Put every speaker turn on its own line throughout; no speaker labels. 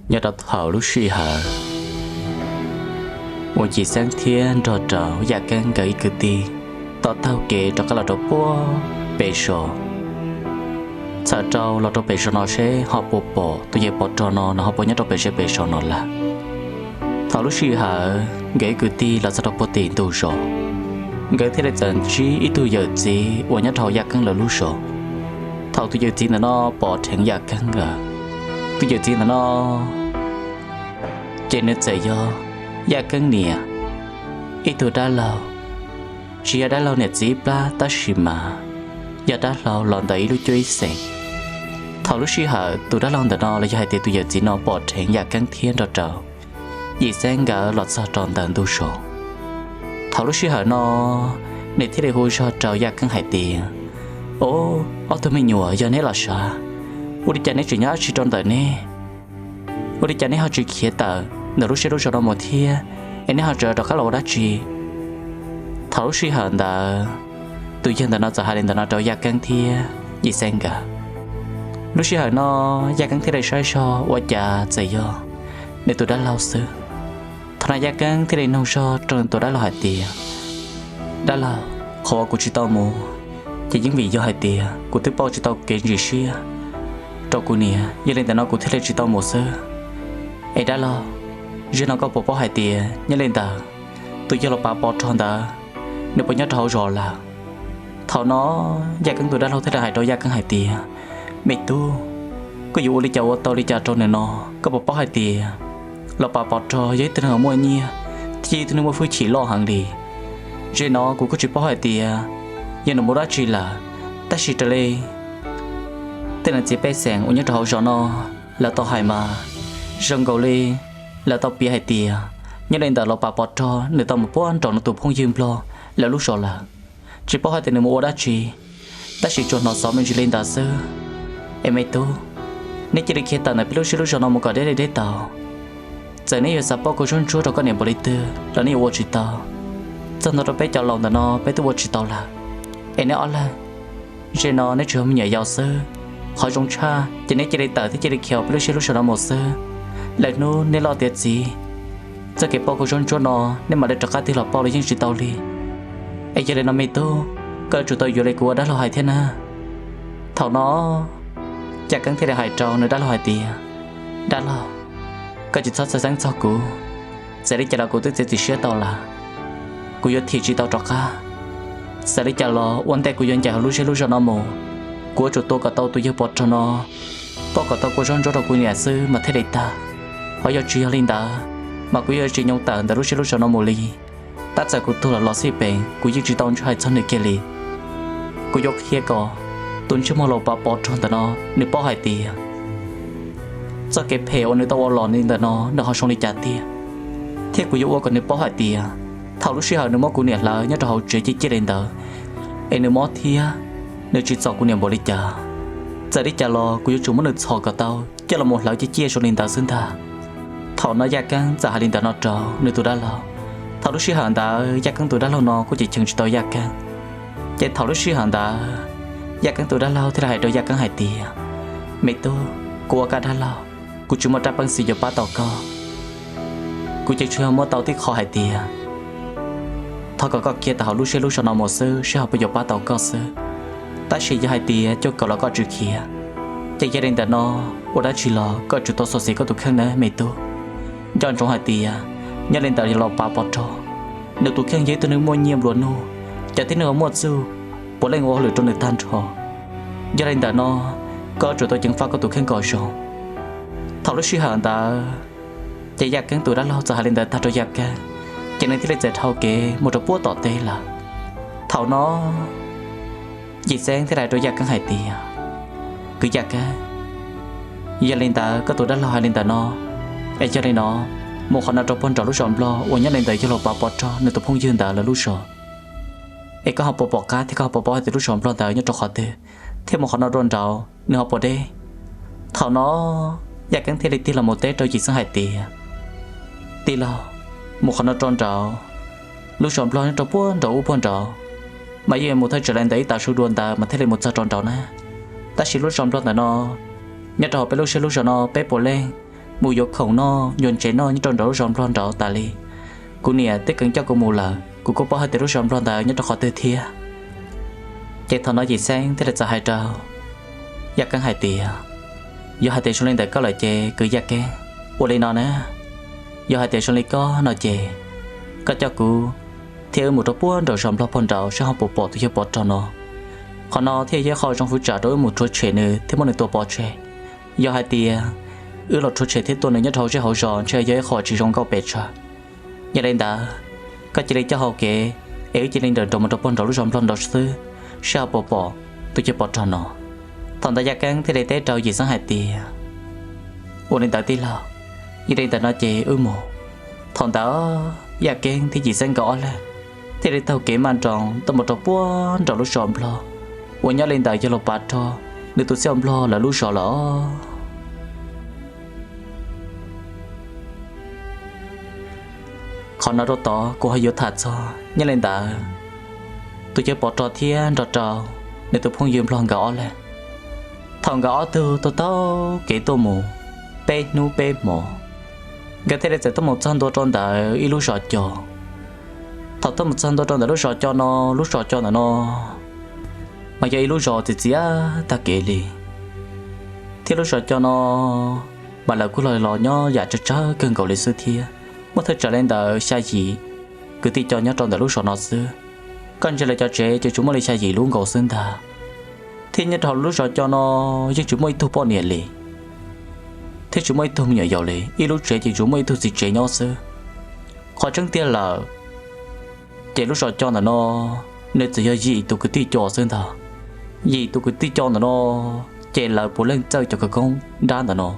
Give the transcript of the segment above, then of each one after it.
nhớ đọc thảo lúc suy hở một chỉ sáng thiên trò trò và căng gãy cứ ti tỏ thao kể cho các lò trò bố bê sổ sợ trâu lò trò bê sổ nó sẽ họ bố bố tôi dễ bỏ trò nó họ bố nhớ trò bê sổ nó là thảo lúc suy hở gãy cứ ti là sợ trò bố tiền tù sổ gãy thế là dần chí ít tu giờ gì và nhớ trò và căng là lúc sổ thảo tu giờ gì là nó bỏ thèn và căng gà tu giờ gì là nó trên nó chạy do ya căng nè ít tu đã lâu chỉ đã lâu nè chỉ ba ta xì mà ya đã lâu lòn đấy lúc chơi sẹn thảo lúc xí hở tu đã lâu đó là hai tu giờ chỉ nó bỏ thèn ya căng thiên rồi trâu gì sen gà lọt sa tròn tận tu sổ thảo lúc xí hở nó nè thế để hôi cho trâu ya căng hải tiền ô tôi mình nhủa giờ nè là sao ủa đi chả nè chỉ nhớ chỉ tròn tận nè ủa đi chả nè họ chỉ khía tờ nửa lúc sẽ đó một thia anh ấy họ chờ đó các lỗ đã chi thấu suy hận đã tự nhiên đã nó giờ hai lần đã nó đâu gia căng thia gì sen cả lúc suy hận nó gia căng thia đây sai so qua già dày do để tôi đã lâu xưa thằng gia căng thia đây nông so trong tôi đã lo hại tiền đã lâu khó của chị tao mù chỉ những vì do hại tiền của tôi bao chị tao kể gì xia trong cô nè giờ lên đã nó của thia đây chị tao mù xưa ấy đã lâu giờ nó có bộ bao hại tiền nhớ lên tờ tôi cho nó bà bỏ tròn tờ nếu bây nhớ thấu rồi là thấu nó gia căng tôi đã lâu thế là hại đôi gia căng hại tiền mẹ tu có dụ đi chào tao đi chào tròn này nó có bộ bao hại tiền là bà bỏ tròn giấy tên ở mua nhia thì tôi mua phơi chỉ lo hàng đi giờ nó cũng có chỉ bao hại tiền giờ nó mua ra chỉ là ta chỉ trở lại tên là chỉ bé sẹn nhớ thấu rồi nó là tao hại mà rong cầu li là tao bị hại tiền nhưng lên tao lo bà bỏ cho người tao một bữa ăn tròn nó tụt không dừng lo là lúc sau là chỉ bỏ hai tiền mua đã chỉ ta chỉ cho nó xóm mình chỉ lên tao sơ em ấy tu nếu chỉ đi kia tao này biết lúc sau nó một cái để tao giờ này giờ sắp bỏ cô chôn chúa rồi có niệm bồi tư là niệm vô chỉ tao giờ nó bé cho lòng tao nó bé tu vô chỉ tao là em nói là giờ nó nếu chưa mình nhảy giàu sơ khỏi trong cha chỉ nếu chỉ đi tao thì chỉ đi khéo biết lúc sau nó một sơ lại nó nên lo tiệt gì giờ cái bao của cho nó nên mà để cho các thứ là bao lấy những chuyện tao đi ấy giờ đây nó mày tu cơ chủ tôi vừa lấy của đã lo hại thế na thảo nó chắc căng thế là hại trâu nữa đã lo hại tiền đã lo cơ chỉ sót sáng sau cũ sẽ đi chờ là cũ tôi sẽ chỉ sửa tao là cũ yêu thì chỉ tao trọc ca sẽ đi chờ lo quan tay cũ yêu chờ lúc cho nó mù của chủ tôi cả tao tôi yêu bọt cho nó bao cả tao của cho nó cũ nhà sư mà thế đấy ta họ yêu chỉ linh ta mà quý yêu chỉ nhung tận từ lúc cho nó mồ li tất cả của tôi là lo xí bền của yêu chỉ tao cho hai chân này kia li của yêu kia có tuần trước mà lo bà bỏ trong tận nó nếu bỏ hai tiền cho cái phèo nếu tao lo nên tận nó họ xong đi trả tiền thế của yêu còn nếu bỏ hai tiền thảo lúc xí hở nếu mà của niệm là nhớ cho họ chỉ lên tờ em nếu mất thì nếu chỉ cho của niệm bỏ đi trả giờ đi trả lo của yêu chúng muốn được sò cả tao cho là một lão chỉ chia xuống lên tờ xin thà thảo nó gia căng giả linh ta nó trò nơi tôi đã lo thảo lúc xí hàng ta gia căng tôi đã lo nó cũng chỉ chừng cho tôi gia căng chạy thảo lúc xí hàng ta gia căng tôi đã lo thế là hai đôi gia căng hai tiền mẹ tôi cô cả đã lo cô chúng mà trả bằng xì cho ba tàu co cô chỉ chưa mua tàu tí kho hai tiền thảo có kia thảo lúc xí lúc sau nó một sơ sẽ học bây giờ ba tàu co sơ ta xì cho hai tiền cho cậu là có chữ kia chạy gia đình ta nó cô đã chỉ lo có chủ tôi số xí có tụ khăn nữa mẹ tôi chọn trong hai tia nhớ lên tàu lò bà bỏ trò nếu tụi khen giấy tôi mua nhiệm luôn nô chả thấy nữa một xu bỏ lên ngõ lửa trong được tan trò nhớ lên tàu nó có chủ tôi chứng phát có tụi khen còi rồi thảo lúc suy hận ta chạy giặc kén tụi đã lo giờ hai lên tàu ta cho giặc cả cho nên thì lên giải thao kế một trò búa tỏ tê là thảo nó gì sáng thế này cho giặc kén hai tia cứ giặc cả giờ lên tàu có tụi đã lo hai lên tàu nó ai cho nên nó một con nào trong phong trào lúc sòn lo uốn nhát lên tới cho lò bà bọt cho nên tụi phong dương ta là lúc sòn ai có học bỏ cá thì có học bỏ thì lúc sòn lo tới nhát cho khó thế thêm một con nào rôn trào nên học bỏ đây thảo nóอยากกันที่ได้là một tết rồi chỉ sang hai tỷ là một con nào rôn trào lúc sòn lo nhát cho buôn trào buôn trào mà giờ một thời trở lên tới ta số đuôn ta mà thế là một giờ tròn trào na ta chỉ lúc sòn lo tại nó nhát tràoไปlúc sòn nó bé bỏ lên mù yok khổng nó nhuận chế nó như tròn đấu rõm rõn đấu ta li cú nè tích cứng cho cô mù là cú có bao hai tiếng rõm rõn ta như tròn khó tư thia chế thằng nó gì sáng thế làจะhai trâu giặc căng hai tía do hai tía xuống lên tại có lời chế cứ giặc cái ô lên nó nè do hai tía xuống lên có nó chế có cho cú theo một trâu buôn rồi rõm rõn phong trâu sẽ không bỏ thì bỏ cho nó còn nó thì giờ khỏi trong phút trả đối một trâu chế nữa thì một ngườiตัวbỏ chế do hai tía lọt trâu chế thìตัวnày nhất thầu sẽ hậu giòn chơi giờ khỏi chỉ trong câu bể cha giờ lên đã có chỉ lấy cho họ kể chỉ lên đợt trong một trâu buôn rồi rõm rõn đầu sư sao bỏ tôi chỉ bỏ cho nó thằng ta giặc căng thì để té trâu gì sáng hai tía ôn lên ta tí lo như đây ta nói chế mồ thằng ta giặc căng thì chỉ sáng gõ lên thì để tàu kế màn tròn tao một trâu buôn rồi lúc sòm lo ôn nhớ lên ta cho lộc bát cho nếu tôi xem lo là lúc sò lỡ còn nó đâu to cô hay vô thật cho nhớ lên ta tôi chỉ bỏ trò thiên trò để tôi phong dùm lòng gõ lên thằng gõ từ tôi tao kể tôi mù bê nu bê mù cái thế này sẽ tôi một trăm đô tròn đã ít lúc sọt cho thằng tôi một trăm đô tròn đã lúc sọt cho nó lúc sọt cho nó mà giờ ít lúc sọt thì chỉ ta kể đi thì lúc sọt cho nó mà là cứ lời lò nhó giả cho cơn cầu lấy sư thia mất thời trở lên đã sai gì cứ ti cho nhó tròn đã lúc sọt nó xưa con chỉ là cho trẻ cho chúng mới sai gì luôn cầu xin ta thì nhất họ lúc cho nó nhưng chúng mới thu bao nhiêu lì thế chúng mới thu nhiều giàu lì ít lúc trẻ thì chúng mới thu gì trẻ nhau xưa họ chẳng tiếc là trẻ lúc cho là nó nên chỉ gì tụi cứ ti cho xin ta gì tụi cứ ti cho là nó trẻ là bố lên chơi cho cái con đan là nó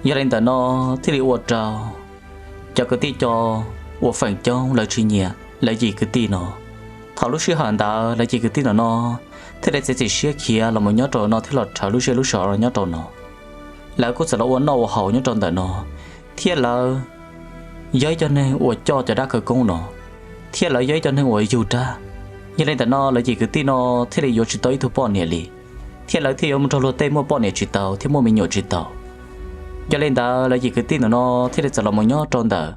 giờ lên là nó thì đi uổng trào cho cái ti cho uổng phần trong lời chuyện nhẹ là gì cái ti nó thảo lúc xưa hàng ta là chỉ cái tin nó thế này sẽ chỉ xưa kia là một nhớ trò nó thế là thảo lúc xưa lúc sợ là nhớ trò nó là cũng sẽ là uốn nó hậu nhớ trò tại nó thế là giấy cho nên uốn cho đã khởi công nó thế là giấy cho nên uốn dù ra như nên tại nó là chỉ cái tin nó thế là vô chỉ tới thu bỏ nhẹ lì thế là thì ông trò lô tê mua bỏ nhẹ chỉ tàu thế mua mình nhổ chỉ tàu cho nên ta là chỉ cái tin nó thế là sẽ là một nhớ trò tại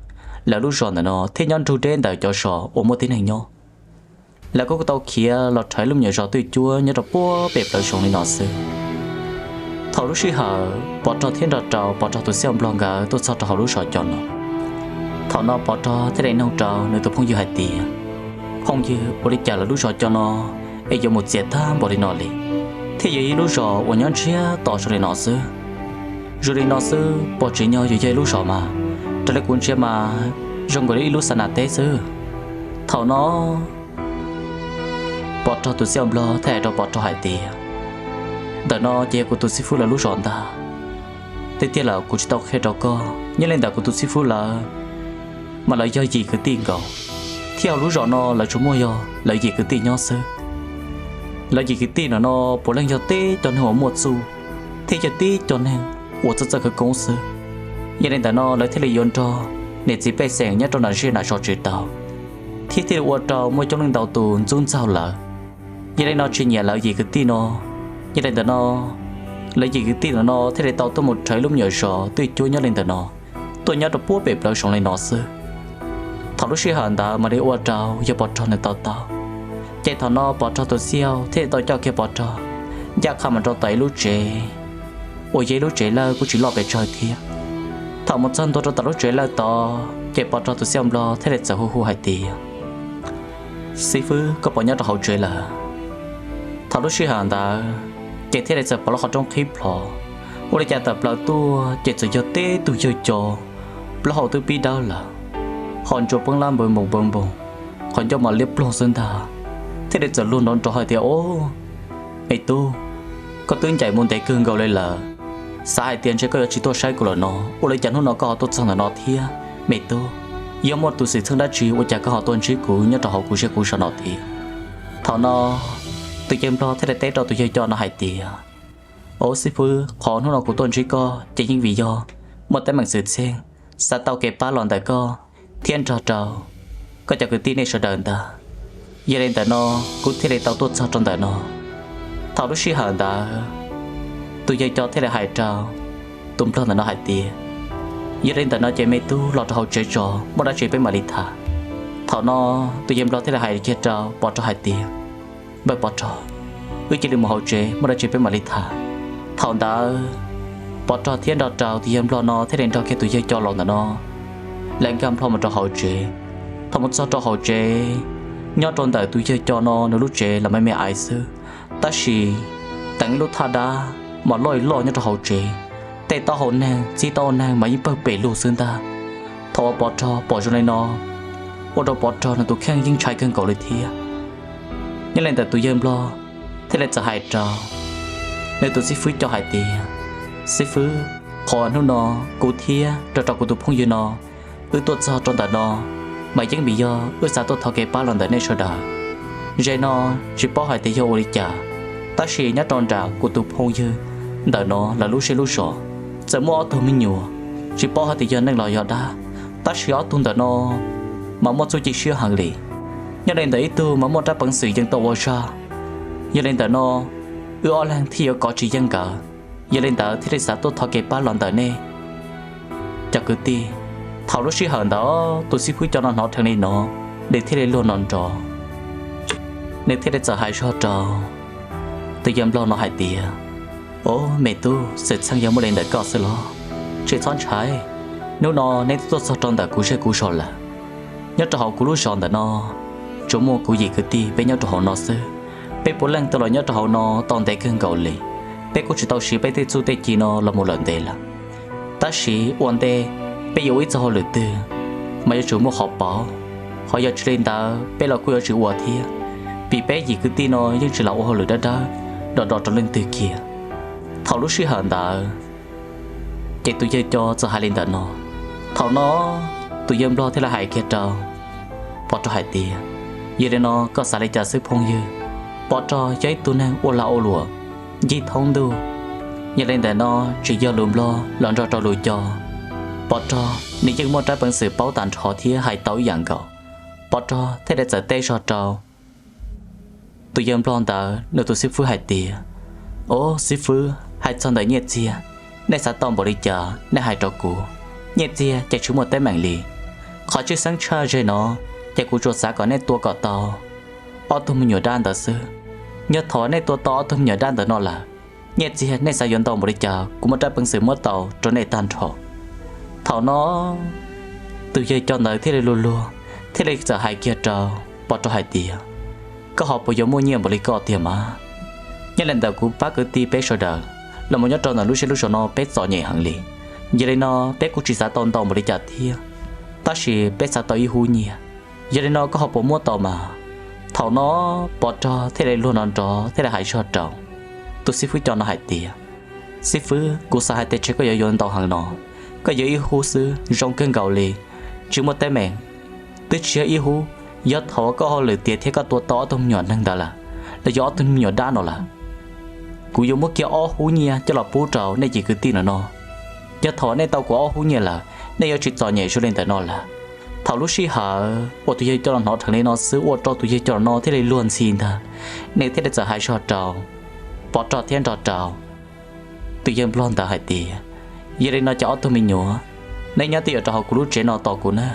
là lúc sợ nó thế nhớ trụ trên tại cho sợ ôm một tin hành nhau là có cái tàu kia lọt thấy lúc nhỏ gió tươi chua nhớ đọc búa bẹp lại xuống lên nọ xưa thầu lúc xí hở bỏ cho thiên đọt trào bỏ cho tôi xem lòng gà tôi sao trào lúc sợ cho nó thầu nó bỏ cho thế này nông trào nơi tôi không dư hại tiền không dư bỏ đi trả là lúc sợ cho nó ấy dùng một dệt tham bỏ đi nọ liền thế vậy lúc sợ của nhóm chia tỏ cho lên nọ xưa rồi lên nọ xưa bỏ chỉ nhau rồi chơi lúc sợ mà trở lại cuốn chia mà dùng cái đi lúc sanh tết xưa thầu nó bỏ cho tôi xem lo thế rồi bỏ cho hải tiền đợt nó chơi của tôi sư là lúc rộn ta thế tiếc là của chị tao khi đó co nhớ lên đợt của tôi sư là mà lại do gì cái tiền cậu theo lúc rộn nó là chúng mua do lại gì cái tiền nhỏ sơ lại gì cái tiền nó bỏ lên cho tê cho nên họ một xu thế cho tê cho nên của rất cái công sư nhớ lên đợt nó lại thế là dọn cho để chỉ bay sèn nhất trong là riêng là cho chị tao thế thì của tao mua trong lên tàu tù run sao là như đây nó chuyện nhẹ là gì cái tin nó như đây nó lấy gì cái tin nó thế để tao tôi một trời lúc nhỏ sọ tôi chui nhớ lên nó tôi nhớ được búa bẹp lại xong lên nó xưa thằng lúc xưa hẳn ta mà để uất trào giờ bỏ cho này tao chạy thằng nó bỏ cho tôi siêu thế tao cho kia bỏ cho giác khăm mà cho tay lúc trẻ ôi giấy lúc trẻ là cũng chỉ lo về trời thiệt thằng một chân tôi cho tao lúc trẻ là to chạy bỏ cho tôi siêu lo thế để giờ hu hay tiền sư phụ có bỏ nhớ được hậu trời là thằng lúc xưa hàng ta chạy thế này sẽ bỏ lọt trong clip lò, ôi chạy tập là tua chạy sự cho té tu chơi trò, bỏ hậu tu bi đau là, hòn chụp băng lam bồi mộng bông bông, hòn cho mà liếp lông sơn ta, thế này sẽ luôn đón trò hỏi thì ô, ấy tu, có tướng chạy môn tay cương gầu lên là, sai tiền chơi có chỉ tôi sai của nó, ôi lấy chẳng nó có tôi sang là nó thia, mẹ tu, giờ một tu sĩ thương đã chỉ ôi chạy có họ tuân chỉ cũ nhớ trò họ cũ sẽ cũ sao nó thia, thằng nó tôi chém lo thế là tết đó tôi chơi cho nó hại tiền ô sư phụ khó nó của tôi chỉ có chỉ những vì do một tay bằng sự sen sa tàu kẹp ba lòn tại co thiên trò có cho cái tin này sợ đờn ta giờ lên tại nó cũng thế là tàu tốt sao trong tại nó thảo lúc xí hận ta tôi chơi cho thế là hại trào tụm lo là nó hại tiền giờ lên tận nó chơi mấy tu lọt hậu chơi trò mà đã chơi với mà đi thả thảo nó tụi em lo thế là hai kia trò bỏ cho hai tiền bởi bỏ trò ước chỉ được một hậu chơi mà đã chơi với mà đi thả thảo đã bỏ trò thiên đào trào tụi em lo nó thế nên trò kia tụi em cho lòng là nó lãnh cam lo một trò hậu chơi thảo một trò hậu chơi nhớ tròn tại tụi em cho nó lúc chơi là mấy mẹ ai xưa ta chỉ tặng lúc thà đã mà lôi lo nhớ trò hậu chơiแต่ตาหนแนงจีตอนแนงมายิ่งเปิดเปลูซึนตาทว่าปอดจอปอดจนในนอว่าเราปอดจอในตัวแข้งยิ่งใช้เกินเก่าเลยทียังเล่นแต่ตัวเยิมรอที่เล่นจะหายจอในตัวซิฟื้นจอหายตีซิฟื้นขอนู่นนอกูเทียจอกูตัวพงยืนนอตัวจอจนแต่นอมายิ่งบียอสาตัวทอเกป้าหลังแต่ในชดาเจนอจีป้อหายตีโยโอริจ่าตาชีนัดตอนจ่ากูตัวพงยืนแต่นอละรู้เชรู้ชอจะมั่วตัวไม่หนัวจีป้อหาติยันนั่งรอยอดาตัดเชือกตุ้งแต่นอมามั่วจู่จีเชือกหางเลยยังเล่นแต่อีตัวมามั่วได้ปังสื่อยังตัววชายังเล่นแต่นออ้อแรงที่ยก่อจียังกะยังเล่นแต่ที่ได้สาตัวทอเก็บป้าหลอนแต่เน่จากกุฏิเท่ารู้ชื่อหันแต่ตัวสิคุยจอนอนทางนี้เนาะเด็กที่ได้ล้วนนอนจอเด็กที่ได้จะหายชอบจอตัวยังรอนอนหายเตียโอ้เมตูเสร็จช่างยังไม่เล่นแต่ก็สิล้อเชื่อซ้อนใช้นู่นนอในตัวสะท้อนแต่กูเชื่อกูชอนละยอดจะหอกูรู้ชอนแต่นอจมูกกูยีคือตีเป็นยอดจะหอนอซื้อเป็นปวดแรงตลอดยอดจะหอนอตอนแต่ขึ้นเกาหลีเป็นกูจะต้องชีไปเตจูเตจีนอละมุหลังเดละแต่ชีวันเดเป็นอยู่อีจะหอหรือตื้อไม่จะจมูกหอบเปล่าเขาอยากจะเล่นแต่เป็นเรากูอยากจะอวดเทียปีเป้ยีคือตีนอยังจะเราหอหรือได้ดอจะเล่นตื้อเกียthảo lúc xí hận đã cái tụi chơi cho hai lên đã nó thảo nó tụi em lo thế là hai kia trâu bỏ cho hai tia giờ đây nó có xài lấy trả sức phong dư bỏ cho giấy tụi nàng ô la ô lụa dây thông đu giờ lên đã nó chỉ do lùm lo lợn cho lùi cho bỏ cho nếu như một trái bằng sự bảo tàng họ thía hai tàu dạng cậu bỏ cho thế để trở tê cho trâu tụi em lo đã nếu tụi xí phứ hai tia ô xí phứ hai chân đời nhiệt chiaในสตอมบริจาในหายจอกูnhiệt chiaจะชุ่มหมดแต่แมงลีขอชื่อสังชาเจเนาะจะกูจดสาก่อนในตัวก่อตอออตุมเหนือด้านต่อซื้อถอในตัวต่อออตุมเหนือด้านต่อนอละnhiệt chiaในสายยนตอมบริจากูมาได้ปังสือเมื่อต่อจนในตันถอเท่าเนาะตัวใหญ่จอนเลยที่เลยรัวๆที่เลยจะหายเกียร์จอปอดจะหายเตียก็หอบไปยมมั่วเงียบบริกรเตียมายังเล่นแต่กูป้าเกิดตีเป๊ะชดาlà một nhát tròn là lúc sau nó bé sọ nhẹ hàng liền, giờ đây nó bé cũng chỉ xả tòn một đi chặt thia, ta chỉ bé xả tỏi hú nhẹ, giờ đây nó có học bộ mua tàu mà, thảo nó bỏ cho thế này luôn non cho thế là hại cho trâu, tôi xí phứ cho nó hại tiệt, xí phứกูxả hại tiệt chỉ có giờ yến tàu hàng nó, có giờ yêu hú xứ trong cơn gạo liền, chỉ một tay mèn, tôi chỉ yêu hú, giờ thảo có họ lừa tiệt thế có tua to tôm nhỏ năng đó là gió tôm nhỏ đa nó làกูยมว่าเกี่ยวอ้อหูเนี่ยจะหลับปูเจ้าในจีคือตีนอจะถอนในเตากูอ้อหูเนี่ยล่ะในยอจิตจ่อใหญ่ช่วยเล่นแต่นอล่ะเท่าลูกชีหาว่าตัวใหญ่จอนอทางนี้นอซื้อว่าตัวใหญ่จอนอที่เลยล้วนซีนท่าในที่ได้จะหายชอดเจ้าปอดจอดเทียนจอดเจ้าตัวใหญ่ปล้อนตาหายตียี่เลยนอจะอ้อตัวมีหนัวในยอตีเจ้ากูรู้เจนอต่อกูนะ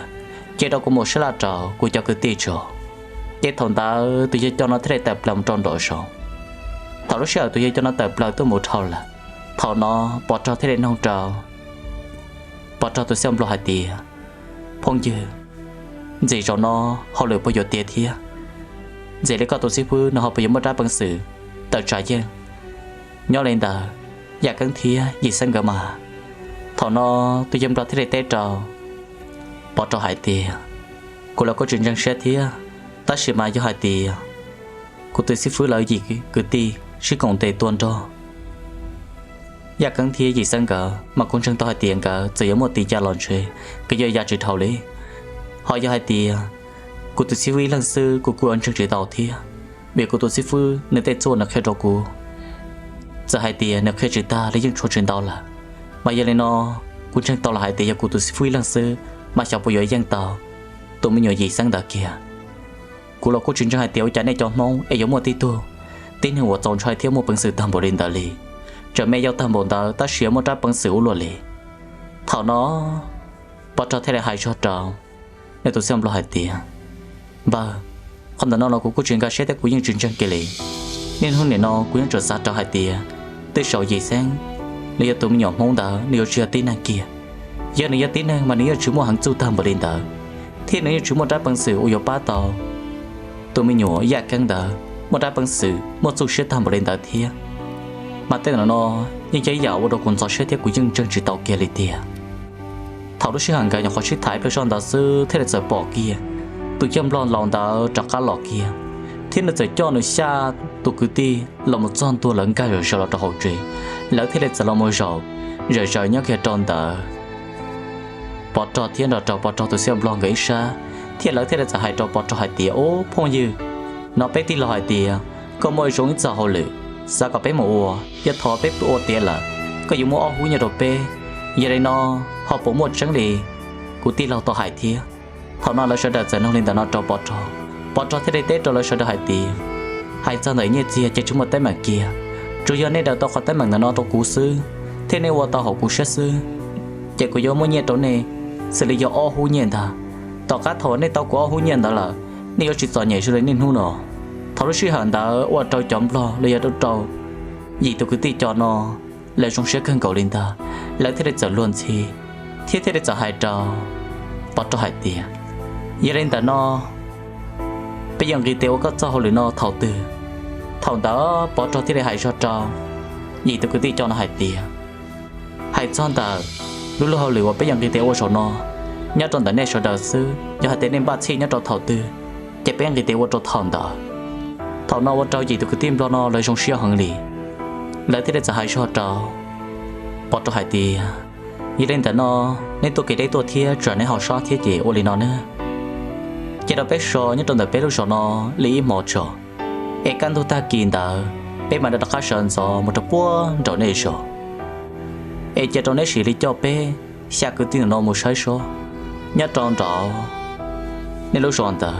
เจ้ากูหมดเชลาเจ้ากูจะคือตีเจ้าเจ้าถอนตาตัวใหญ่จอนอที่ได้แต่ปลำจอนดอชอthảo lúc sau tụi cho nó tập lại tôi một thầu là thảo nó bỏ cho thế này nông trào bỏ cho tôi xem lo hai tìa phong dư gì cho nó họ lừa bây giờ tiệt thia gì lấy có tôi xí phứ nó họ bây giờ mất ra bằng sự tờ trái dân nhớ lên tờ dạ cân thia gì xanh gờ mà thảo nó tôi xem lo thế này tết trào bỏ cho hai tìa cô là có chuyện răng xét thia ta chỉ mà cho hai tìa cô tôi xí phứ lợi gì cứ ti chỉ còn tệ tuôn cho gia căng thia gì sang cả mà cũng chẳng to hai tiền cả chỉ có một tỷ cha lòn chơi cái giờ gia chỉ thầu lấy họ cho hai tiền cô tôi xí phứ lần xưa cô ăn chẳng chỉ tàu thia vì cô tôi xí phứ nên tết chôn là khai cho cô giờ hai tiền nếu khai chỉ ta lấy những chỗ chuyện tàu là mà giờ này nó cũng chẳng tàu là hai tiền cho cô tôi xí phứ lần xưa mà chào bây giờ giang tàu tôi mới nhớ gì sang đã kia cô là cô chuyện cho hai tiền trả này cho mong ấy giống một tí tu tin rằng 我总在天幕本事当不领的里，这没有当不到，他学么在本事无落里。头 thảo nó bỏ cho thế là hai cho trào nên tôi xem lo hai tiền ba con đó nó cũng có chuyện cả sẽ tới của những chuyện chân kia lì nên hôm nay nó cũng trở ra cho hai tiền tới sau gì sáng nếu tụi mình nhỏ mong đỡ nếu chưa tin năng kia giờ nếu tin năng mà nếu chúng mua hàng chu tâm vào đến đỡ thì nếu chúng mua trái bằng sự uyo ba tàu tụi mình nhỏ dạ căng đỡ một trái bằng sự một số sẽ tâm vào đến đỡ thiệt mà tên là nó nhưng giấy dạo đồ còn gió sẽ tiếp của những chân chỉ tàu kia lì tiệt thảo lúc hàng cái nhà họ sẽ thái về son đào sư thế là giờ bỏ kia tụi chăm lo lòng đào chặt cá lọ kia thế là giờ cho nó xa tụi cứ ti là một con tua lớn cái rồi sau đó hậu trì lỡ thế là giờ là một rồi nhớ kia tròn đào bỏ trò thiên là trò bỏ trò tụi xem lo nghĩ xa thế lỡ thế là giờ hai trò bỏ trò hai tía ô phong như nó bé ti lo hai tía có mỗi giống giờ hậu lử sao có bé mồ giờ thọ bé ô tía là có dùng mua hú nhà đồ bé giờ đây nó họ bổ một trắng đi cụ ti lao to hải thía họ nói là sẽ đặt dẫn nó lên tao nó cho bỏ trò thế đây tết rồi là sẽ đặt hải tía hải sao đấy như chia cho chúng một tay mà kia chủ yếu nên đầu tao khó tay mà nó tao cú sư thế nên qua tao học cú xét sư chỉ có yếu mua nhẹ chỗ này xử lý yếu hú nhẹ ta tao cá thọ nên tao có hú nhẹ đó là nếu chỉ tao nhảy xuống lên nên hú nọ thằng nó suy hẳn đã qua tao chấm lo lấy tao trâu gì tao cứ ti cho nó lại trong sẽ cân cầu lên ta lại thế để trở luôn chi thế để trở hai trò bắt cho hai tiền giờ lên ta nó bây giờ cái tiêu có cho họ nó thầu từ thầu đó bắt cho thế để hai trò gì tôi cứ đi cho nó hai tiền hai con ta lúc họ lừa bây giờ cái tiêu của nó nhớ trong đó này số đầu sư giờ hai tên em bắt chi nhớ trong thầu từ chỉ bây giờ cái tiêu của trong thầu nó bắt cho gì tôi cứ tìm cho nó lại trong sẽ hàng lì lại thế để trở hai trò bỏ cho hai tỷ, như lên tận nó nên tôi kể đây tôi thiệt trở nên họ so thiệt gì ô lì nó nữa, chỉ là bé so nhưng trong đời bé lúc so nó lý một chỗ, em căn tôi ta kiên ta, bé mà đã đặt khách sạn so một tập búa trong này so, em chỉ trong này xử lý cho bé, xa cứ tin nó một sai số, nhớ trong đó, nên lúc so ta,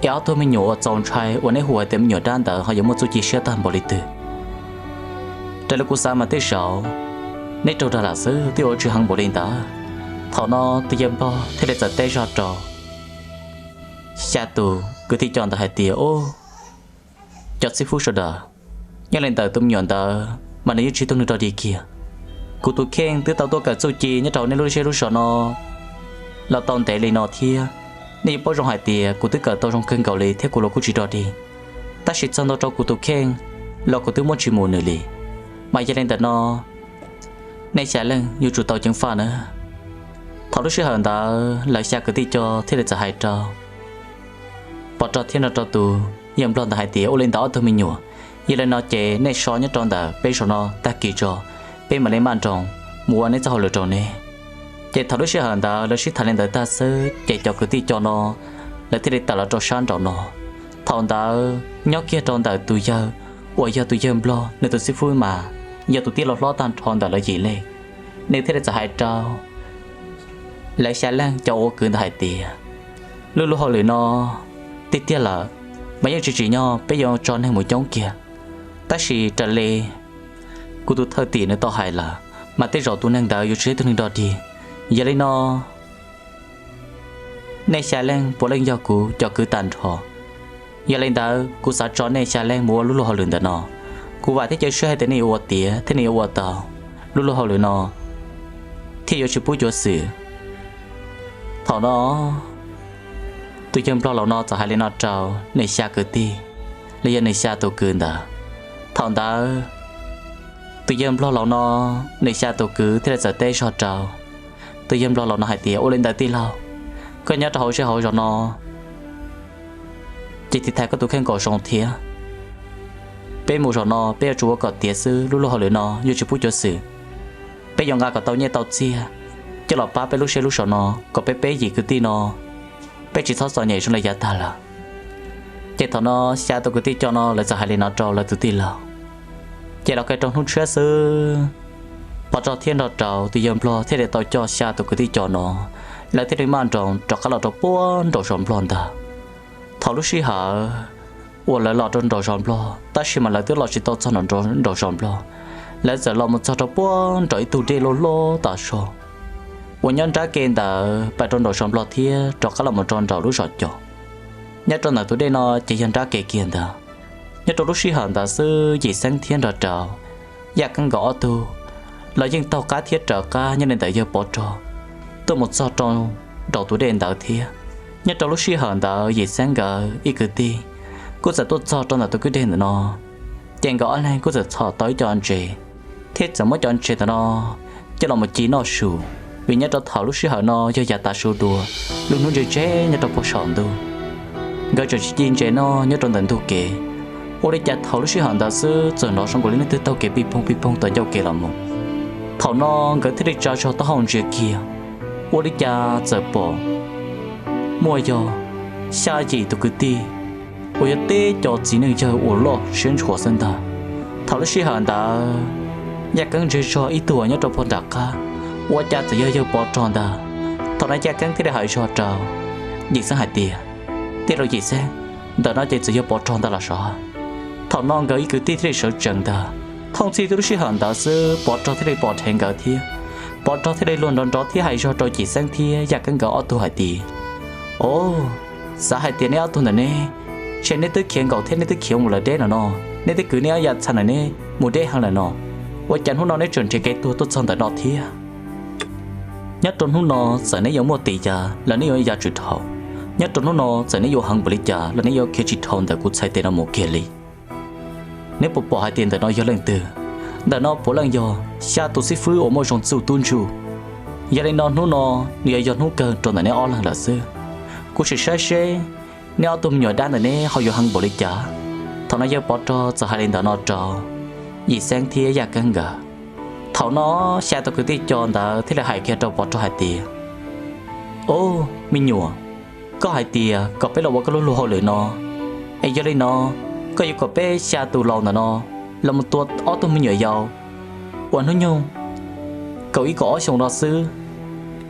áo tôi mình nhổ trong trai, ở này huệ tem nhổ đan ta họ giống một số chi tiết tam bảo lý tử, đây là cuộc sống mà tới sau. Nếu trâu ra là sư thì ở trường hàng bộ lên ta thọ nó tự nhiên bao thế để giờ tê ra trò xa tù cứ thi chọn ta hai tía ô chọn sĩ phú sơ đờ nhưng lên tờ tụm nhọn tờ mà nếu chỉ tụm được đi kia cụ tụi khen từ tàu tôi cả số chi nhớ trâu nên lúc xe lúc sợ nó là tòn tệ lên nó thia nếu bao trong hai tía cụ từ cả tàu trong cơn cầu lì thế cụ lo cụ chỉ đo đi ta chỉ chọn tàu cho cụ tụi khen là cụ từ muốn chỉ mù nửa lì mà giờ lên tờ nó nay xả lên như chủ tàu chẳng pha nữa thảo lúc xưa hận ta lại xa cứ ti cho thế làจะhai trò bỏ trò thiên là trò tù nhầm lon ta hai tía ô lên đó thôi mình nhủ như là nó chế nay xó nhất tròn ta bây giờ nó ta kỳ trò bây mà lấy màn tròn mua nên cho họ lựa tròn này chế thảo lúc xưa hận ta là xí thằng lên tới ta sơ chế cho cứ ti cho nó là thế để ta là trò san tròn nó thảo ta nhóc kia tròn ta tụi giờ ủa giờ tụi giờ lo nên tụi xí vui mà giờ tụi tiên lo tan tròn đã là gì lên nếu thế làจะhai trao lại xa lang cho ô cường hai tía lúc lúc họ lười nó tiết tiết là mấy giờ chỉ nhau bây giờ tròn hay một giống kia ta chỉ trả lời cụ tụi thơ tỉ nó to hài là mà tới rồi tụi nàng đào yêu chế tụi nàng đào đi giờ lấy nó nay xa lang bỏ lên do cụ cho cứ tàn trò giờ lên đào cụ xả tròn nay xa lang mua lúc lúc họ lười đã nó cụ vài thế chơi chơi thế này uất tía thế này uất tao lúc lúc họ lười nó thì yêu chỉ bút cho sự thọ nó tôi chăm lo nó cho hai lên nó trâu này xa cứ ti lấy giờ này xa tôi cứ đã thọ ta tôi chăm lo nó này xa tôi cứ thế là giờ tê cho trâu tôi chăm lo nó hai tía ô lên đại ti lao có nhớ trâu sẽ hỏi cho nó chỉ thì thay có tôi khen cổ sòng thía bé mù nó bé chúa có tiệt sư lúc lúc họ lừa nó như chỉ bút cho sự bé dòng gà có tàu nhẹ tàu chia cho lọ ba bé lúc xe lúc sọ nó có bé gì cứ ti nó bé chỉ thoát sọ nhảy xuống lại giá ta là chạy thọ nó xa tôi cứ ti cho nó là giờ hai lên nó trâu là tự ti là chạy đó cái trong thùng xe sư bỏ cho thiên đọt trâu thì dầm lo thế để tàu cho xa tôi cứ ti cho nó là thế để mang trồng cho các lọ trâu buôn trâu sòng lon ta thọ lúc xí hở ủa lại lọt trong đồ sòng lo, ta chỉ mà lại tiếc lọt chỉ tao cho nó đồ sòng lo, lại giờ lọt một chỗ đó buồn, trời tụi đi lô ta so, 我nhân trả kênh tờ bà tròn đồ xóm lọt thia cho các là một tròn trào lúc sọt cho nhất tròn là tôi đây nó chỉ nhân trả kênh kiên tờ nhất tròn lúc xí hẳn tờ sư chỉ sáng thiên trò trào giặc căng gõ tu là dân tàu cá thiết trở ca nhân nên tại giờ bỏ trò tôi một sao tròn đầu tôi đen tờ thia nhất tròn lúc xí hẳn tờ chỉ sáng gỡ ít cứ ti cô sẽ tốt sao tròn là tôi cứ đen nó chèn gõ này cô sẽ thọ tới cho anh chị thiết chẳng mất cho anh chị tờ nó cho là một chỉ nó sù vì nhớ cho thảo lúc xưa họ nó cho già ta sưu đùa luôn luôn chơi chế nhớ cho bỏ sọn đùa gợi cho chị chế nó nhớ trong tận thu kể ô đi chặt thảo lúc xưa họ đã xưa giờ nó xong của linh tư tao kể bị phong tới nhau kể làm một thảo nó gợi thích cho tao hồng chuyện kia ô đi chặt giờ bỏ mua giờ xa gì tụi cứ ti ô giờ tê cho chỉ nên chơi ô lo xuyên chùa sân ta thảo lúc xưa họ đã nhắc căng chơi cho ít tuổi nhớ trong phong đặc caว่าจะจะเยอะๆปอดจอนดาตอนนั้นจะกันที่ได้หายชอดเราหยิบสังหายเตียที่เราหยิบเส้นแต่น่าจะเยอะปอดจอนดาละชอถอนน้องก็อีกคือที่ได้เสจังดาท่องที่รู้ชื่อหันดาซื้อปอดจอนที่ได้ปอดแทงเกาเทียปอดจอนที่ได้ล้วนดอนจอที่หายชอดเราหยิบเส้นเทียอยากกันก็เอาตัวหายตีโอ้สาหายเตียเนี่ยเอาตัวนั้นเนี่ยเช่นนี่ตัวเขียนเก่าเท่นี่ตัวเขียนหมดเลยเด้น่ะเนาะนี่ตัวคือเนี่ยอยากชันน่ะเนี่ยหมดเด้หันน่ะเนาะว่าจันหุ่นนอนได้จนเจเกตัวจอนแต่นอเทียnhất trong hôm nọ sẽ nấy giống một tỷ giá là nấy giống giá trị thầu nhất trong hôm nọ sẽ nấy giống hàng bự giá là nấy giống kia chỉ thầu để cút sai tiền ở một kia li nếu bộ bỏ hai tiền để nó do lên từ để nó bỏ lên do xa tổ sĩ phứ ở môi trường sưu tuôn chu giờ đây nó hôm nọ người do hôm cờ trong này ó lần là xưa cút sẽ xe nếu tụm nhỏ đan này họ dùng hàng bự giá thằng nó giờ bỏ cho sẽ hai lên để nó cho gì sáng thì giá căng gà thảo nó xa tao cứ đi chọn ta thế là hải kia trâu bọt cho hải tìa ô mình nhủa có hải tìa có bé là có lúa hồ lửa nó ấy giờ đây nó có yêu có bé xa tù lâu nó là một tuột ó tụi mình nhủa giàu quần nó nhung cậu ý có xong đó xứ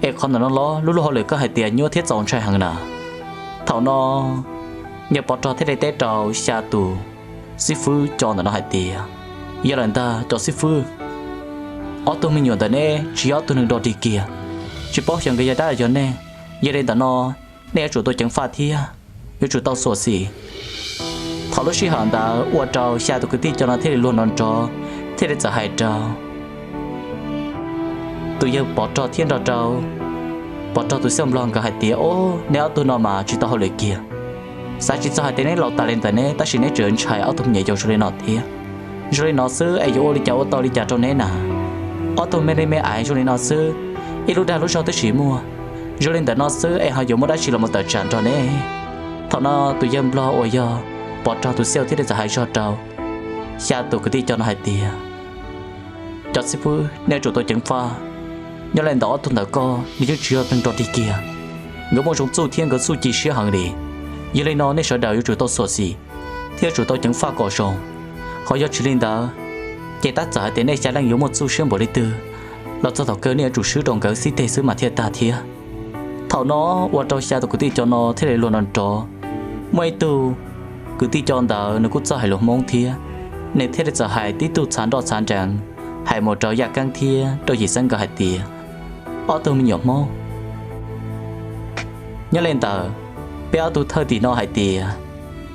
ấy con nó lo lúa hồ lửa có hải tìa nhua thiết dọn trai hàng nà thảo nó nhập bọt cho thế này té trâu xa tù sĩ phư chọn nó hải tìa giờ là ta cho sĩ phư ở tôi mình nhổn tận nè chỉ ở tôi đừng đòi đi kia chỉ bảo chẳng cái gì đã cho nè giờ đây tận nó nè chủ tôi chẳng phạt thia nếu chủ tao sổ xỉ thảo lúc xí hàng ta uất trâu xa tôi cứ tin cho nó thế luôn non trâu thế để trả hai trâu tôi giờ bỏ trâu thiên trâu trâu bỏ trâu tôi xem lòng cả hai tía ô nếu tôi nó mà chỉ tao hồi lời kia sao chỉ cho hai tía này lọt ta lên tận nè ta chỉ nè trở chạy ở tôi nhảy vô rồi nó thia rồi nó xứ ai vô đi cháu tao đi chả cho nè nà ở tôi mê ai cho nên nó xứ ít lúc đã lúc sau tới chỉ mua cho nên tại nó xứ ai họ dùng một đã chỉ là một tờ tràn cho nên thằng nó tụi dân lo ôi giờ bỏ cho tụi siêu thế để giải cho trâu xa tụi cứ đi cho nó hai tia cho sư phụ nếu chủ tôi chẳng pha nhớ lên đó tôi đã co đi chưa từng trò đi kia ngỡ một trong số thiên có số chỉ xưa hàng đi giờ lên nó nên sợ đầu chủ tôi sổ xì theo chủ tôi chẳng pha cỏ sòng họ giờ chỉ lên đó chỉ ta trả tiền này sẽ đang dùng một số xương bộ đi từเราจะต่อเกินเนี่ยจุดซื้อตรงเกินสิเตซื้อมาเทียตาเทียเท่าน้อว่าเจ้าชายตัวกุฏิจอนอที่ได้ล้วนนจอไม่ตูกุฏิจอนดาวนึกจะให้หลงมองเทียในเทียจะให้ที่ตูฉันดอฉันจังให้หมดเจ้าอยากกังเทียโดยยิ่งสังกัดเทียอ้อตัวมีหยอกมอnhớ lên tờ béo tu thơ thì nó hay tìa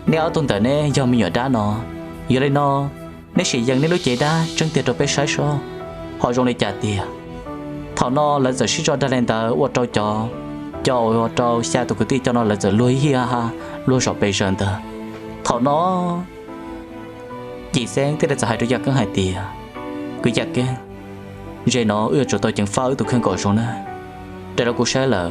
nếu tuần tờ nè do mi nhỏ đá nó giờ lên nó nếu chỉ dần nên lối chạy đá chân tiền rồi bé sai so họ dùng để trả tiền thằng nó là giờ chỉ cho ta lên tờ ô trâu cho trâu xa tụi cái cho nó là giờ lối hi ha lối sọp bê sơn tờ thằng nó chỉ sáng thế là giờ hai đứa giặc cứ hai tiền cứ giặc cái rồi nó ưa cho tôi chẳng phá tụi khăn cỏ xuống nữa để nó cũng sai lỡ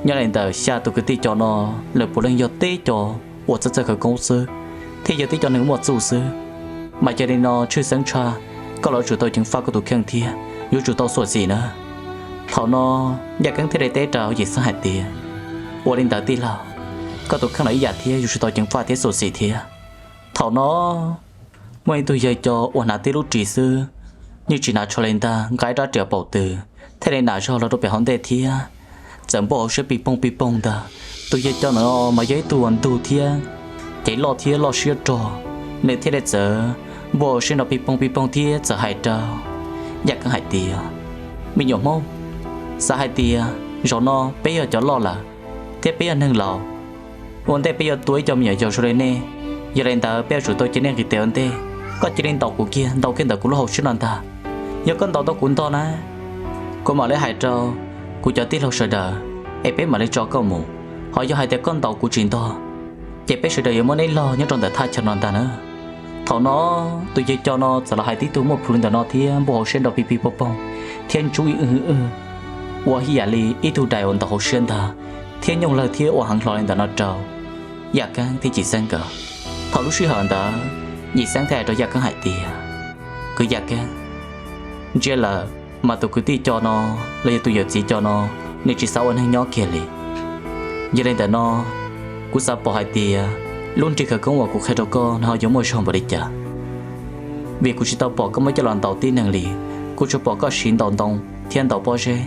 nhớ lên tờ xa tụi cái cho nó là bộ lên do tế cho ô rất khởi công sư thì giờ tế cho nó một số sư mà cho nên nó chưa sáng tra có lẽ chủ tôi chẳng phá của tụi khăn thia dù chủ tôi sửa gì nữa thảo nó nhà căng thế này tế trào gì sang hạt tiền ô lên tờ tí là có tụi khăn nói giả thia dù chủ tôi chẳng phá thế sửa gì thia thảo nó mấy tôi giờ cho ô nà tế lúc trí sư như chỉ nào cho lên ta gái ra trở bảo từ thế này nào cho nó đâu bị hỏng đề thia chẳng bỏ sẽ bị bông ta tôi giờ cho nó mà giấy tuần tu thia cái lo thia lo xưa trò nên thế này giờ bỏ sẽ nó bị bông thia giờ hại traoอยากกันหายเตียมีหยกมง สหายเตียจอนอเปียจะรอละเทเปียนึงเราวันเตเปียตัวจอมใหญ่จะช่วยเน่ยาเรนตาเปียสุดตัวจีเน่กิเตอันเตก็จีเรนตอกกูเกียตอกเกินตอกกูรู้ชื่อนันตายกกันตอกตอกกุนตอนะกูมาเลยหายเจ้ากูจะตีเราเสดไอเป๊ะมาเลยจอก็หมูhọ cho hai tay con tàu của chuyện to chị bé sẽ đợi muốn ấy lo nhớ trong tại thay cho non ta nữa thằng nó tôi chơi cho nó sẽ là hai tí tôi một phần từ nó thì bộ sen đầu pipi bông thiên chú ý và hi ali ít thu đại ổn tàu hồ sen ta thiên nhung lời thiên và hàng loài từ nó trâu giặc căng thì chỉ sang cờ thằng lúc suy hận ta nhị sáng thay rồi giặc căng hại tiền cứ giặc căng chỉ là mà tôi cứ tí cho nó lấy tôi giờ chỉ cho nó nên chỉ sao anh hay nhỏ kia liền giờ đây ta nó cú sắp bỏ hai tia luôn chỉ khởi công của cuộc khai đầu con họ giống môi trường bờ địch chả vì cú chỉ tàu bỏ có mấy cái làn tàu tin năng lì cú chỉ bỏ có xin tàu đông thiên tàu bỏ xe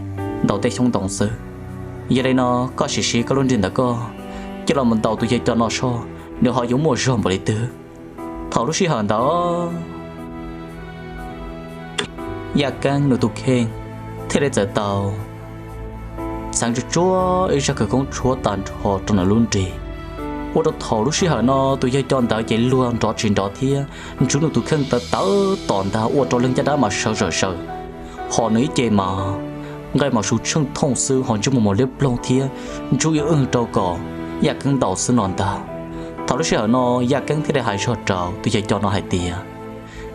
tàu tây sông tàu sứ giờ đây nó có xì có luôn trên đó có chỉ là mình tàu tụi chơi cho nó so nếu họ giống môi trường bờ địch tứ thầu lúc xí hận đó giặc căng nửa tụt khen thế đây giờ tàu sáng cho chúa ấy sẽ khởi công chúa tàn họ trong là luôn trì ô đó thầu lúc xí hở nó tụi dây chọn tao chạy luôn trò chuyện đó thia chúng nó tụi khen tao tòn tao ô trò lưng cho đá mà sợ họ nói chê mà ngay mà số chân thông sư họ cho một liếp lông thia chú ý trâu cỏ giặc căng tàu sư non tao thầu lúc xí hở nó giặc căng thế để hại cho trâu tụi dây chọn nó hại tìa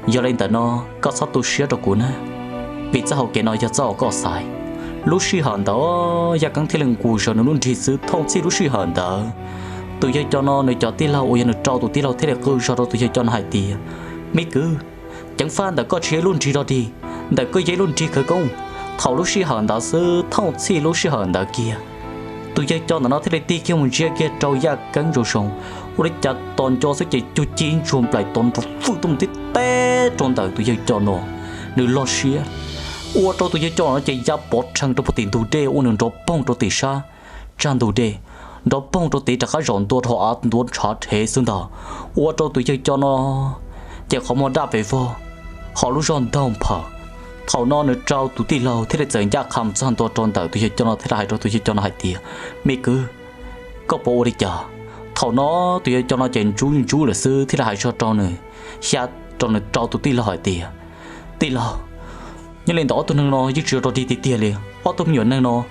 giờ lên tao nó có sao tụi xía trâu cuốn á vì sao họ kể nói cho cháu có sai lúc xí hận đó giặc căng thế lần cù sợ nó luôn chỉ sư thông chi lúc xí hận đó tụi chơi cho nó nơi cho tí lâu ôi nó trâu tụi tí lâu thế là cứ cho tụi chơi cho nó hại tiền mấy cứ chẳng phan đã có chế luôn chỉ đó đi đã có giấy luôn chỉ khởi công thầu lúc xí hận đó sư thông chi lúc xí hận đó kia tụi chơi cho nó thế là tí kia một chiếc kia trâu giặc căng rồi xong ôi chặt toàn cho sẽ chỉ chú chín chuồn lại toàn cho phụ tung tí té tròn đời tụi chơi cho nó nơi lo xí ô trâu tụi cho nó chạy ra bọt trăng trong tiền tụi đê ô nương trâu bông trâu tì sa trăng tụi đê đó bông trâu tì đã khá rộn tua thọ át tua chát thế xương đó ô trâu tụi cho nó chạy không muốn đáp về vô họ lúc rộn đông phở thầu nó nữa trâu tụi tì lâu thế là giờ ra khăm sang tua tròn đời tụi cho nó thế là hai trâu tụi cho nó hai tìa mấy cứ có bộ đi chờ thầu nó tụi cho nó chạy chú là sư thế là hai trâu nữa xa trâu nữa trâu tụi tì lâu hai tì lâu nhưng lên đó tôi nâng nó giúp chưa rồi đi tiệt liền, họ tôi nhớ nâng nó,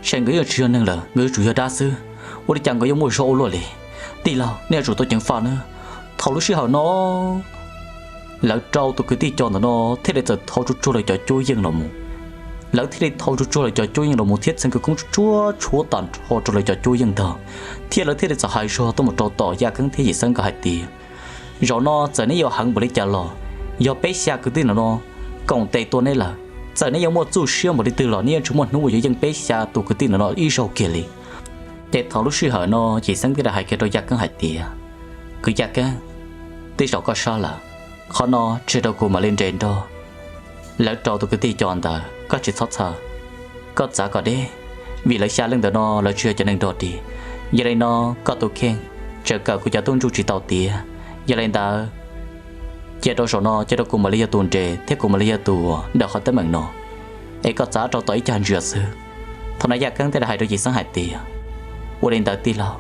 xem cái chưa nâng là người chủ yếu đa sư, tôi chẳng có giống một số luôn liền, tì lâu nè chủ tôi chẳng phá nữa, thầu lúc xí hở nó, lỡ trâu tôi cứ tì cho nó, thế để giờ thầu chút lại cho chui yên lòng, lỡ thế để thầu chút lại cho chui yên lòng một thiết xem cái cũng chúa tàn họ cho lại cho chui yên thở, thế lỡ thế để giờ hai số tôi một trâu tỏ ra cứng thế gì sang cả hai tì, rồi nó giờ này yêu hàng bự lấy trả lò, yêu bé xa cứ tì nó còn tệตัวnày là giờ này giống một chú siêu một đi từ lò nia chúng một nuôi dân bé xa tụ cái tin nó ít sâu kia liền để thảo lúc xưa hở nó chỉ sáng cái là hai cái đôi giặc căng hai tìa cứ giặc căng tí sầu có sao là khó nó chưa đâu cùng mà lên trên đó lỡ trâu tụ cái tin chọn ta có chỉ sót sợ có giá có đấy vì lỡ xa lên đó nó lỡ chưa cho nên đọt đi giờ đây nó có tụ khen chờ cả của cha tôn chủ chỉ tàu tìa giờ đây ta chế độ số nó chế độ cùng Malaysia tuần trề thế cùng Malaysia tù đã khó tới mảng nó ấy có giá cho tới chăn rửa sư thằng này giặc căng thế là hai đôi gì sáng hại tì u lên tới tì lâu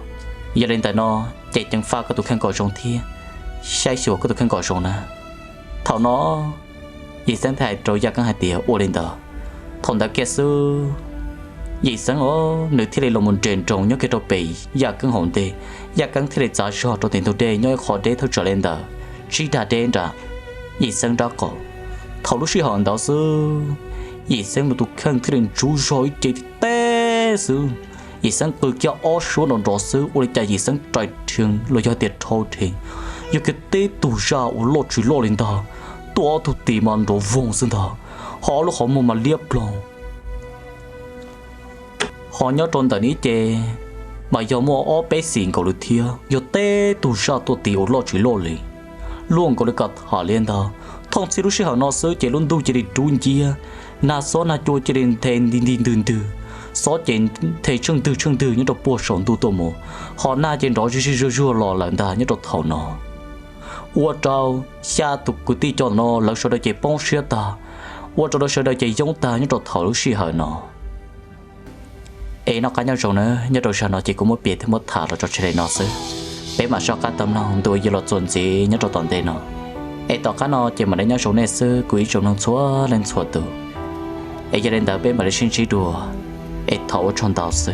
giờ lên tới nó chạy chẳng pha có tụ khăn cỏ rồng thia sai sửa có tụ khăn cỏ rồng nè thằng nó gì sáng thay rồi giặc căng hại tì u lên tới thằng đã kia sư gì sáng ó nửa thế này là một trận trồng nhớ cái đồ bể giặc căng hồn tê giặc căng thế này giá cho đồ tiền đồ đê nhớ khó đê thôi trở lên tới chỉ đã đến ra,医生đã có, thầu lúc xí hận đó sư,医生một tụ khăn thì đến chú rồi chạy té sư,医生từ kia ở số nó đó sư, ôi cha医生trái trường rồi cho tiệt thâu thì, yêu cái té tụ ra ở lót chỉ lót lên đó, tụ tụ tìm ăn đồ vong sinh đó, họ lúc họ mà liệp lòng, họ nhớ trốn tại ní chè, mà giờ mua ở bé xịn cầu được thia, yêu té tụ ra tụ tìm ở lót chỉ lót lên luôn có được cả họ liên đó thông xí lúc xí họ nó sớ chỉ luôn tu chỉ để trốn chia na số na chua chỉ để thèn tin từ số trên thầy chương từ như đồ bùa sòng tu tô mồ họ na trên đó chỉ lò lợn ta như đồ thầu nó uo trâu xa tục của ti cho nó lỡ số đó chỉ bông xía ta uo trâu đó số đó chỉ giống ta như đồ thầu lúc xí họ nó nó cá nhau rồi nữa nhớ đồ sao nó chỉ có một biệt thì một thả rồi cho chơi nó xứ bé mà sao cá tầm nó đuôi như là chuẩn gì nhớ đồ toàn tên nó tao cá nó chỉ mà đánh nhau rồi này xứ quý trong nó xóa lên xóa từ giờ đến đó bé mà để xin chỉ đùa thấu trong tao xứ